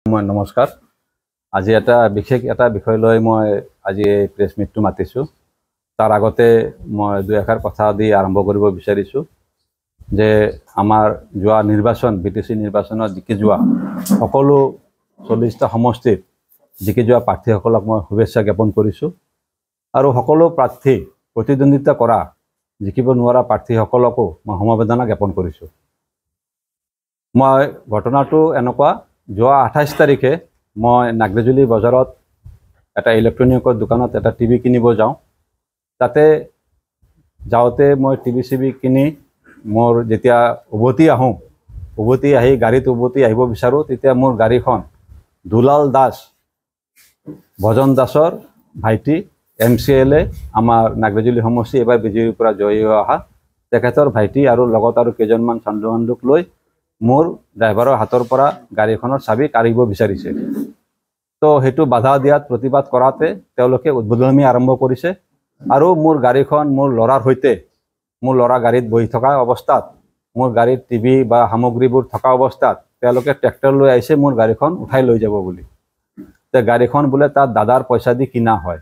মই নমস্কাৰ। আজি এটা বিশেষ এটা বিষয় লৈ মই আজি এই প্ৰেছ মিটটো মাতিছোঁ। তাৰ আগতে মই দুই এষাৰ কথা দি আৰম্ভ কৰিব বিচাৰিছোঁ যে আমাৰ যোৱা নিৰ্বাচন BTC নিৰ্বাচনত জিকি যোৱা সকলো 40টা সমষ্টিত জিকি যোৱা প্ৰাৰ্থীসকলক মই শুভেচ্ছা জ্ঞাপন কৰিছোঁ আৰু সকলো প্ৰাৰ্থী প্ৰতিদ্বন্দ্বিতা কৰা জিকিব নোৱাৰা প্ৰাৰ্থীসকলকো মই সমবেদনা জ্ঞাপন কৰিছোঁ। মই ঘটনাটো এনেকুৱা, যোৱা 28 তাৰিখে মই নাগৰিজুলি বজাৰত এটা ইলেক্ট্ৰনিকৰ দোকানত এটা টিভি কিনিব যাওঁ। তাতে যাওঁতে মই টিভি কিনি মোৰ যেতিয়া উভতি আহি গাড়ীত উভতি আহিব বিচাৰোঁ, তেতিয়া মোৰ গাড়ীখন দুলাল দাস ভজন দাসৰ ভাইটি MCLA আমাৰ নাগৰিজুলি সমষ্টি এবাৰ বিজেপিৰ পৰা জয়ী হৈ অহা তেখেতৰ ভাইটি আৰু লগত আৰু কেইজনমান বন্ধুক লৈ মোৰ ড্ৰাইভাৰৰ হাতৰ পৰা গাড়ীখনৰ চাবি কাঢ়িব বিচাৰিছে। তো সেইটো বাধা দিয়াত প্ৰতিবাদ কৰাতে তেওঁলোকে উদ্বোধনী আৰম্ভ কৰিছে আৰু মোৰ গাড়ীখন মোৰ ল'ৰাৰ সৈতে মোৰ ল'ৰা গাড়ীত বহি থকা অৱস্থাত মোৰ গাড়ীত টিভি বা সামগ্ৰীবোৰ থকা অৱস্থাত তেওঁলোকে ট্ৰেক্টৰ লৈ আহিছে মোৰ গাড়ীখন উঠাই লৈ যাব বুলি। তে গাড়ীখন বোলে তাত দাদাৰ পইচা দি কিনা হয়,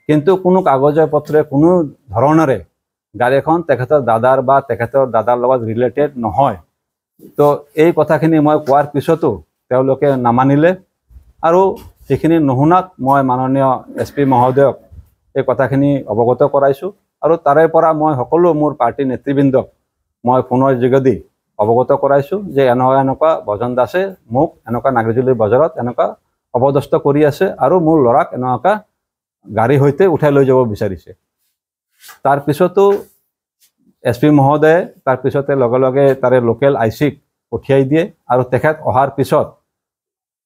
কিন্তু কোনো কাগজে পত্ৰে কোনো ধৰণেৰে গাড়ীখন তেখেতৰ দাদাৰ বা তেখেতৰ দাদাৰ লগত ৰিলেটেড নহয়। তো এই কথাখিনি মই কোৱাৰ পিছতো তেওঁলোকে নামানিলে আৰু সেইখিনি নুশুনাত মই মাননীয় SP মহোদয়ক এই কথাখিনি অৱগত কৰাইছোঁ আৰু তাৰে পৰা মই সকলো মোৰ পাৰ্টি নেতৃবৃন্দক মই ফোনৰ যোগেদি অৱগত কৰাইছোঁ যে এনেকুৱা ভজন দাসে মোক এনেকুৱা নাগৰিজুলি বজাৰত এনেকুৱা অপদস্থ কৰি আছে আৰু মোৰ ল'ৰাক এনেকুৱা গাড়ীৰ সৈতে উঠাই লৈ যাব বিচাৰিছে। তাৰপিছতো SP মহোদয়ে তাৰপিছতে লগে লগে তাৰে লোকেল IC-ক পঠিয়াই দিয়ে আৰু তেখেত অহাৰ পিছত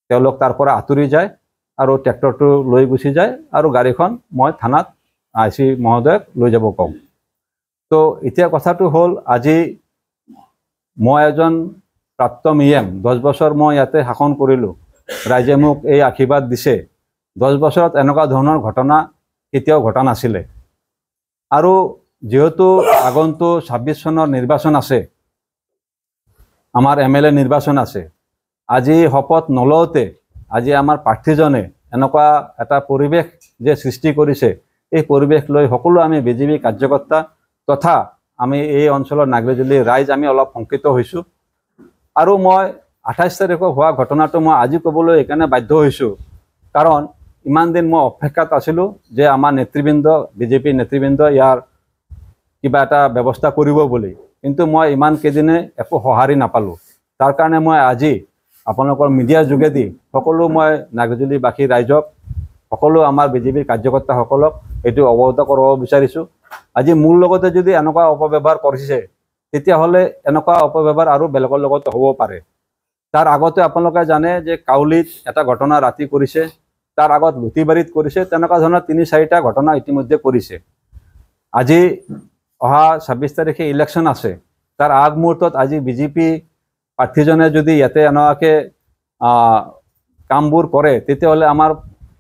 তেওঁলোক তাৰ পৰা আঁতৰি যায় আৰু ট্ৰেক্টৰটো লৈ গুচি যায় আৰু গাড়ীখন মই থানাত IC মহোদয়ক লৈ যাব কওঁ। তো এতিয়া কথাটো হ'ল, আজি মই এজন প্ৰাপ্ত EM, 10 বছৰ মই ইয়াতে শাসন কৰিলোঁ, ৰাইজে মোক এই আশীৰ্বাদ দিছে। 10 বছৰত এনেকুৱা ধৰণৰ ঘটনা কেতিয়াও ঘটা নাছিলে আৰু যেহেতু আগন্তুক 26 চনৰ নিৰ্বাচন আছে, আমাৰ MLA নিৰ্বাচন আছে, আজি শপত নলওঁতে আজি আমাৰ প্ৰাৰ্থীজনে এনেকুৱা এটা পৰিৱেশ যে সৃষ্টি কৰিছে, এই পৰিৱেশ লৈ সকলো আমি BJP কাৰ্যকৰ্তা তথা আমি এই অঞ্চলৰ নাগৰিজুলি ৰাইজ আমি অলপ শংকিত হৈছোঁ। আৰু মই 28 তাৰিখত হোৱা ঘটনাটো মই আজি ক'বলৈ এইকাৰণে বাধ্য হৈছোঁ, কাৰণ ইমান দিন মই অপেক্ষাত আছিলোঁ যে আমাৰ নেতৃবৃন্দ BJP নেতৃবৃন্দ ইয়াৰ কিবা এটা ব্যৱস্থা কৰিব বুলি, কিন্তু মই ইমান কেইদিনে একো সঁহাৰি নাপালোঁ। তাৰ কাৰণে মই আজি আপোনালোকৰ মিডিয়াৰ যোগেদি সকলো মই নাগৰিজুলিবাসী ৰাইজক, সকলো আমাৰ BJP কাৰ্যকৰ্তাসকলক এইটো অৱগত কৰাব বিচাৰিছোঁ। আজি মোৰ লগতে যদি এনেকুৱা অপব্যৱহাৰ কৰিছে, তেতিয়াহ'লে এনেকুৱা অপব্যৱহাৰ আৰু বেলেগৰ লগত হ'ব পাৰে। তাৰ আগতে আপোনালোকে জানে যে কাউলিত এটা ঘটনা ৰাতি কৰিছে, তাৰ আগত লুটিবাৰীত কৰিছে, তেনেকুৱা ধৰণৰ 3-4টা ঘটনা ইতিমধ্যে কৰিছে। আজি অহা 26 তাৰিখে ইলেকশ্যন আছে, তাৰ আগমুহূৰ্তত আজি BJP প্ৰাৰ্থীজনে যদি ইয়াতে এনেকুৱাকৈ কামবোৰ কৰে, তেতিয়াহ'লে আমাৰ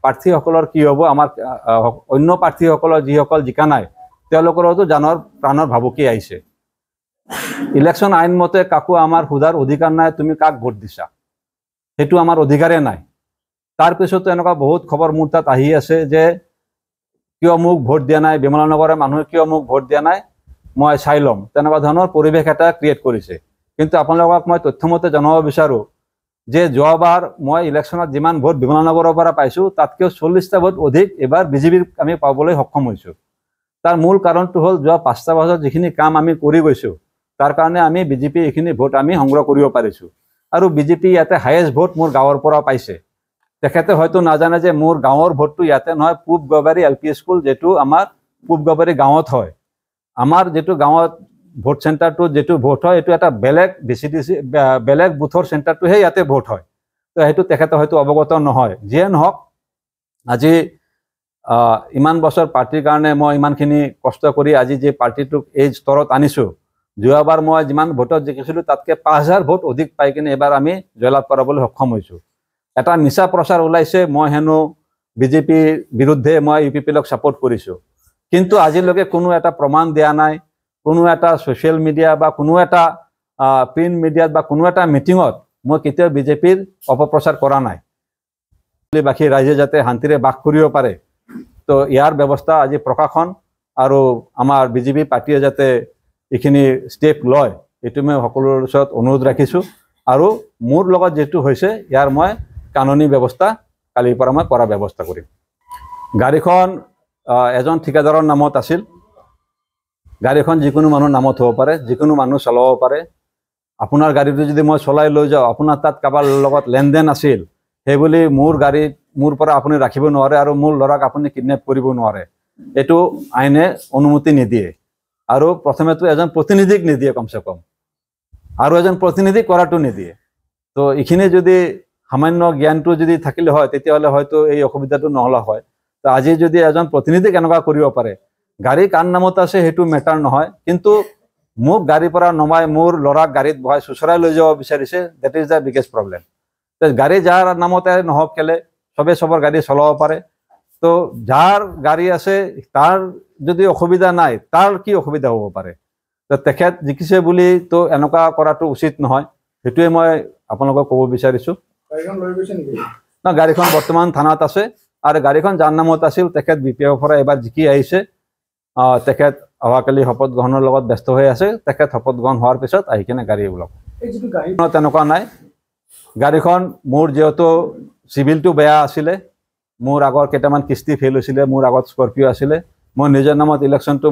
প্ৰাৰ্থীসকলৰ কি হ'ব? আমাৰ অন্য প্ৰাৰ্থীসকলৰ যিসকল জিকা নাই তেওঁলোকৰতো প্ৰাণৰ ভাবুকি আহিছে। ইলেকশ্যন আইন মতে কাকো আমাৰ সোধাৰ অধিকাৰ নাই তুমি কাক ভোট দিছা, সেইটো আমাৰ অধিকাৰে নাই। তাৰপিছতো এনেকুৱা বহুত খবৰ মোৰ তাত আহি আছে যে কিয় মোক ভোট দিয়া নাই, বিমলা নগৰৰ মানুহে কিয় মোক ভোট দিয়া নাই, মই চাই ল'ম, তেনেকুৱা ধৰণৰ পৰিৱেশ এটা ক্ৰিয়েট কৰিছে। কিন্তু আপোনালোকক মই তথ্যমতে জনাব বিচাৰোঁ যে যোৱাবাৰ মই ইলেকশ্যনত যিমান ভোট বিমলা নগৰৰ পৰা পাইছোঁ, তাতকৈও 40টা ভোট অধিক এবাৰ BJPৰ আমি পাবলৈ সক্ষম হৈছোঁ। তাৰ মূল কাৰণটো হ'ল যোৱা 5টা বছৰত যিখিনি কাম আমি কৰি গৈছোঁ, তাৰ কাৰণে আমি BJP এইখিনি ভোট আমি সংগ্ৰহ কৰিব পাৰিছোঁ। আৰু BJP ইয়াতে হায়েষ্ট ভোট মোৰ গাঁৱৰ পৰা পাইছে। তেখেতে হয়তো নাজানে যে মোৰ গাঁৱৰ ভোটটো ইয়াতে নহয়, পূব গবাৰী LP স্কুল, যিটো আমাৰ পূব গবাৰী গাঁৱত হয়। আমাৰ যিটো গাঁৱত ভোট চেণ্টাৰটোত যিটো ভোট হয়, এইটো এটা বেলেগ VCDC বেলেগ বুথৰ চেণ্টাৰটোহে ইয়াতে ভোট হয়। তো সেইটো তেখেতে হয়তো অৱগত নহয়। যিয়ে নহওক, আজি ইমান বছৰ পাৰ্টিৰ কাৰণে মই ইমানখিনি কষ্ট কৰি আজি যে পাৰ্টিটোক এই স্তৰত আনিছোঁ, যোৱাবাৰ মই যিমান ভোটত জিকিছিলোঁ তাতকৈ 5000 ভোট অধিক পাই কিনে এবাৰ আমি জয়লাভ কৰাবলৈ সক্ষম হৈছোঁ। এটা মিছা প্ৰচাৰ ওলাইছে মই হেনো BJPৰ বিৰুদ্ধে মই UPPLক ছাপোৰ্ট কৰিছোঁ, কিন্তু আজিলৈকে কোনো এটা প্ৰমাণ দিয়া নাই, কোনো এটা ছ'চিয়েল মিডিয়া বা কোনো এটা প্ৰিণ্ট মিডিয়াত বা কোনো এটা মিটিঙত মই কেতিয়াও বিজেপিৰ অপপ্ৰচাৰ কৰা নাই। বাকী ৰাইজে যাতে শান্তিৰে বাস কৰিব পাৰে, তো ইয়াৰ ব্যৱস্থা আজি প্ৰশাসন আৰু আমাৰ বিজেপি পাৰ্টিয়ে যাতে এইখিনি ষ্টেপ লয়, এইটো মই সকলোৰে ওচৰত অনুৰোধ ৰাখিছোঁ। আৰু মোৰ লগত যেটো হৈছে ইয়াৰ মই কানুনী ব্যৱস্থা কালিৰ পৰা মই কৰাৰ ব্যৱস্থা কৰিম। গাড়ীখন এজন ঠিকাদাৰৰ নামত আছিল। গাড়ীখন যিকোনো মানুহৰ নামত হ'ব পাৰে, যিকোনো মানুহ চলাব পাৰে। আপোনাৰ গাড়ীটো যদি মই চলাই লৈ যাওঁ, আপোনাৰ তাত কাৰোবাৰ লগত লেনদেন আছিল, সেইবুলি মোৰ গাড়ীত মোৰ পৰা আপুনি ৰাখিব নোৱাৰে আৰু মোৰ ল'ৰাক আপুনি কিডনেপ কৰিব নোৱাৰে। এইটো আইনে অনুমতি নিদিয়ে। আৰু প্ৰথমেতো এজন প্ৰতিনিধিক নিদিয়ে কমচে কম, আৰু এজন প্ৰতিনিধি কৰাটো নিদিয়ে। তো এইখিনি যদি সামান্য জ্ঞানটো যদি থাকিলে হয়, তেতিয়াহ'লে হয়তো এই অসুবিধাটো নহ'লে হয়। তো আজি যদি এজন প্ৰতিনিধি কেনেকুৱা কৰিব পাৰে, গাড়ী কাৰ নামত আছে সেইটো মেটাৰ নহয়, কিন্তু মোক গাড়ীৰ পৰা নমাই মোৰ ল'ৰাক গাড়ীত বহাই চুচৰাই লৈ যাব বিচাৰিছে, that is the biggest problem. গাড়ী যাৰ নামতে নহওক কেলে, চবে চবৰ গাড়ী চলাব পাৰে। তো যাৰ গাড়ী আছে তাৰ যদি অসুবিধা নাই, তাৰ কি অসুবিধা হ'ব পাৰে? তো তেখেত জিকিছে বুলি তো এনেকুৱা কৰাটো উচিত নহয়, সেইটোৱে মই আপোনালোকক ক'ব বিচাৰিছোঁ। না, গাড়ীখন বৰ্তমান থানাত আছে, আৰু গাড়ীখন যাৰ নামত আছিল তেখেত BPF পৰা এবাৰ জিকি আহিছে। তেখেত অহাকালি শপত গ্ৰহণৰ লগত ব্যস্ত হৈ আছে। তেখেত শপত গ্ৰহণ হোৱাৰ পিছত আহি কিনে গাড়ী ওলাব। তেনেকুৱা নাই। গাড়ীখন মোৰ যিহেতু চিভিলটো বেয়া আছিলে, মোৰ আগৰ কেইটামান কিস্তি ফেইল হৈছিলে, মোৰ আগত স্কৰপিঅ' আছিলে, মই নিজৰ নামত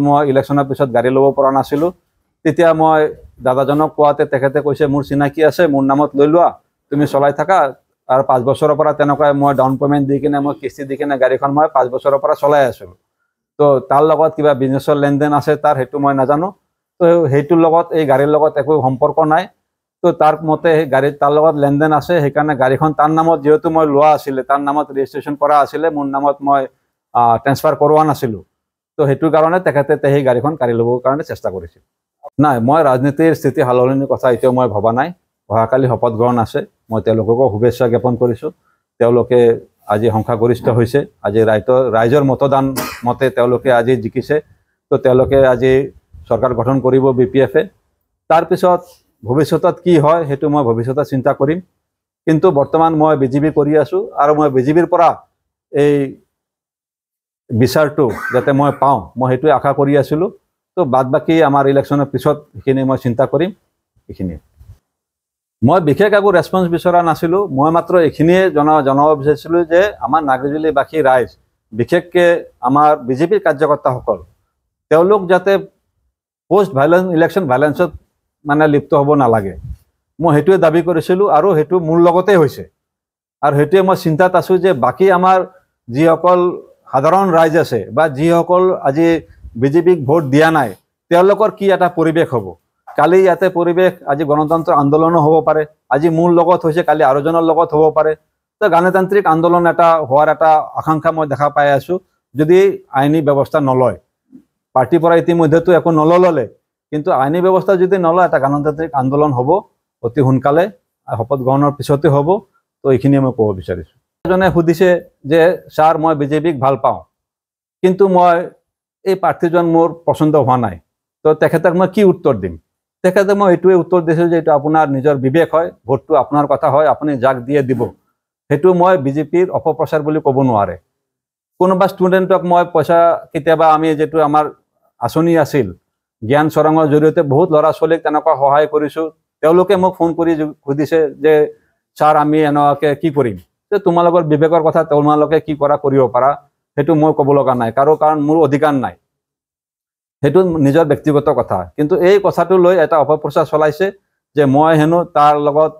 মই ইলেকশ্যনৰ পিছত গাড়ী ল'ব পৰা নাছিলোঁ। তেতিয়া মই দাদাজনক কোৱাতে তেখেতে কৈছে মোৰ চিনাকি আছে, মোৰ নামত লৈ লোৱা, তুমি চলাই থাকা। আৰু 5 বছৰৰ পৰা তেনেকুৱাই মই ডাউন পে'মেণ্ট দি কিনে মই কিস্তি দি কিনে গাড়ীখন মই 5 বছৰৰ পৰা চলাই আছিলোঁ। তো তাৰ লগত কিবা বিজনেছৰ লেনদেন আছে তাৰ, সেইটো মই নাজানো। তো সেইটোৰ লগত এই গাড়ীৰ লগত একো সম্পৰ্ক নাই। তো তাৰ মতে গাড়ীত তাৰ লগত লেনদেন আছে, সেইকাৰণে গাড়ীখন তাৰ নামত যিহেতু মই লোৱা আছিলে, তাৰ নামত ৰেজিষ্ট্ৰেশ্যন কৰা আছিলে, মোৰ নামত মই ট্ৰেন্সফাৰ কৰোৱা নাছিলোঁ। তো সেইটোৰ কাৰণে তেখেতে সেই গাড়ীখন কাঢ়ি ল'বৰ কাৰণে চেষ্টা কৰিছিল। নাই, মই ৰাজনীতিৰ স্থিতি সলনিৰ কথা এতিয়াও মই ভবা নাই। অহাকালি শপত গ্ৰহণ আছে, মই তেওঁলোককো শুভেচ্ছা জ্ঞাপন কৰিছোঁ। তেওঁলোকে আজি সংখ্যাগৰিষ্ঠ হৈছে, আজি ৰাইজৰ মতদান মতে তেওঁলোকে আজি জিকিছে। তো তেওঁলোকে আজি চৰকাৰ গঠন কৰিব BPF-এ। তাৰপিছত ভৱিষ্যতত কি হয় সেইটো মই ভৱিষ্যতত চিন্তা কৰিম। কিন্তু বৰ্তমান মই BJP কৰি আছোঁ, আৰু মই BJPৰ পৰা এই বিচাৰটো যাতে মই পাওঁ, মই সেইটোৱে আশা কৰি আছিলোঁ। তো বাদ বাকী আমাৰ ইলেকশ্যনৰ পিছত সেইখিনি মই চিন্তা কৰিম। এইখিনিয়ে মই বিশেষ একো ৰেছপন্স বিচৰা নাছিলোঁ। মই মাত্ৰ এইখিনিয়ে জনাব বিচাৰিছিলোঁ যে আমাৰ নাগৰিকবাসী ৰাইজ, বিশেষকৈ আমাৰ BJPৰ কাৰ্যকৰ্তাসকল, তেওঁলোক যাতে পোষ্ট ভাইলেন্স ইলেকশ্যন ভাইলেন্সত মানে লিপ্ত হ'ব নালাগে, মই সেইটোৱে দাবী কৰিছিলোঁ। আৰু সেইটো মোৰ লগতে হৈছে, আৰু সেইটোৱে মই চিন্তাত আছোঁ যে বাকী আমাৰ যিসকল সাধাৰণ ৰাইজ আছে বা যিসকল আজি BJPক ভোট দিয়া নাই, তেওঁলোকৰ কি এটা পৰিৱেশ হ'ব। কালি ইয়াতে পৰিৱেশ, আজি গণতন্ত্ৰ আন্দোলনো হ'ব পাৰে। আজি মোৰ লগত হৈছে, কালি আৰু এজনৰ লগত হ'ব পাৰে। তো গণতান্ত্ৰিক আন্দোলন এটা হোৱাৰ এটা আকাংক্ষা মই দেখা পাই আছোঁ, যদি আইনী ব্যৱস্থা নলয়। পাৰ্টিৰ পৰা ইতিমধ্যেতো একো নল'লে, কিন্তু আইনী ব্যৱস্থা যদি নলয়, এটা গণতান্ত্ৰিক আন্দোলন হ'ব অতি সোনকালে, শপত গ্ৰহণৰ পিছতে হ'ব। তো এইখিনিয়ে মই ক'ব বিচাৰিছোঁ। এজনে সুধিছে যে ছাৰ, মই BJPক ভাল পাওঁ, কিন্তু মই এই প্ৰাৰ্থীজন মোৰ পচন্দ হোৱা নাই। তো তেখেতক মই কি উত্তৰ দিম? তেখেতে মই এইটোৱে উত্তৰ দিছোঁ যে এইটো আপোনাৰ নিজৰ বিবেক হয়, ভোটটো আপোনাৰ কথা হয়, আপুনি যাক দিয়ে দিব। সেইটো মই BJPৰ অপপ্ৰচাৰ বুলি ক'ব নোৱাৰে। কোনোবা ষ্টুডেণ্টক মই পইচা, কেতিয়াবা আমি যিটো আমাৰ আঁচনি আছিল জ্ঞান চৰঙৰ জৰিয়তে বহুত ল'ৰা ছোৱালীক তেনেকুৱা সহায় কৰিছোঁ। তেওঁলোকে মোক ফোন কৰি সুধিছে যে ছাৰ, আমি এনেকুৱাকৈ কি কৰিম? যে তোমালোকৰ বিবেকৰ কথা, তোমালোকে কি কৰিব পাৰা, সেইটো মই ক'ব লগা নাই, কাৰণ মোৰ অধিকাৰ নাই। সেইটো নিজৰ ব্যক্তিগত কথা। কিন্তু এই কথাটো লৈ এটা অপপ্ৰচাৰ চলাইছে যে মই হেনো তাৰ লগত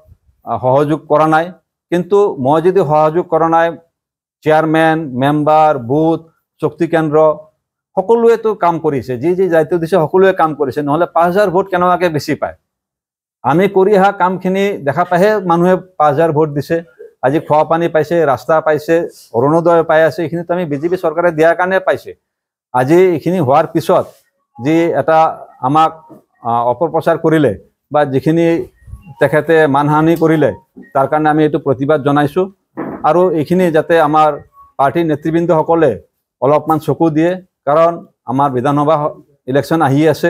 সহযোগ কৰা নাই। কিন্তু মই যদি সহযোগ কৰা নাই, চেয়াৰমেন, মেম্বাৰ, বুথ, শক্তি কেন্দ্ৰ সকলোৱেতো কাম কৰিছে, যি দায়িত্ব দিছে সকলোৱে কাম কৰিছে, নহ'লে 5000 ভোট কেনেকুৱাকৈ বেছি পায়? আমি কৰি অহা কামখিনি দেখা পাইহে মানুহে 5000 ভোট দিছে। আজি খোৱা পানী পাইছে, ৰাস্তা পাইছে, অৰুণোদয় পাই আছে, এইখিনিতো আমি BJP চৰকাৰে দিয়াৰ কাৰণে পাইছে। আজি এইখিনি হোৱাৰ পিছত যি এটা আমাক অপপ্ৰচাৰ কৰিলে বা যিখিনি তেখেতে মানহানি কৰিলে, তাৰ কাৰণে আমি এইটো প্ৰতিবাদ জনাইছোঁ। আৰু এইখিনি যাতে আমাৰ পাৰ্টিৰ নেতৃবৃন্দসকলে অলপমান চকু দিয়ে, কাৰণ আমাৰ বিধানসভা ইলেকশ্যন আহি আছে।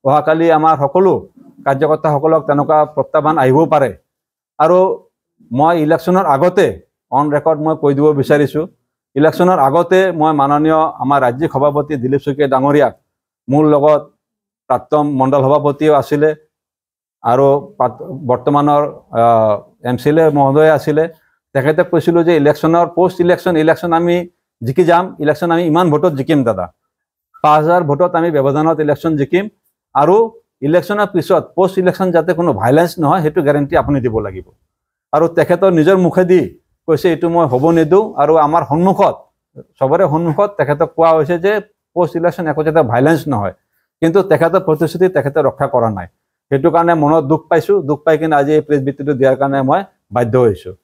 অহাকালি আমাৰ সকলো কাৰ্যকৰ্তাসকলক তেনেকুৱা প্ৰত্যাহ্বান আহিবও পাৰে। আৰু মই ইলেকশ্যনৰ আগতে অন ৰেকৰ্ড মই কৈ দিব বিচাৰিছোঁ, ইলেকশ্যনৰ আগতে মই মাননীয় আমাৰ ৰাজ্যিক সভাপতি দিলীপ শইকীয়া ডাঙৰীয়াক, মোৰ লগত প্ৰাক্তন মণ্ডল সভাপতিও আছিলে আৰু বৰ্তমানৰ MCLA মহোদয় আছিলে, তেখেতে কৈছিলোঁ যে ইলেকশ্যনৰ পোষ্ট ইলেকশ্যন আমি জিকি যাম, ইলেকশ্যন আমি ইমান ভোটত জিকিম দাদা, 5000 ভোটত আমি ব্যৱধানত ইলেকশ্যন জিকিম, আৰু ইলেকশ্যনৰ পিছত পোষ্ট ইলেকশ্যন যাতে কোনো ভাইলেঞ্চ নহয় সেইটো গেৰেণ্টি আপুনি দিব লাগিব। আৰু তেখেতৰ নিজৰ মুখেদি কৈছে এইটো মই হ'ব নিদিওঁ, আৰু আমাৰ সন্মুখত চবৰে সন্মুখত তেখেতক কোৱা হৈছে যে পোষ্ট ইলেকশ্যন একো যাতে ভাইলেঞ্চ নহয়, কিন্তু তেখেতৰ প্ৰতিশ্ৰুতি তেখেতে ৰক্ষা কৰা নাই। সেইটো কাৰণে মনত দুখ পাইছোঁ, দুখ পাই কিনে আজি এই প্ৰেছ বিবৃতিটো দিয়াৰ কাৰণে মই বাধ্য হৈছোঁ।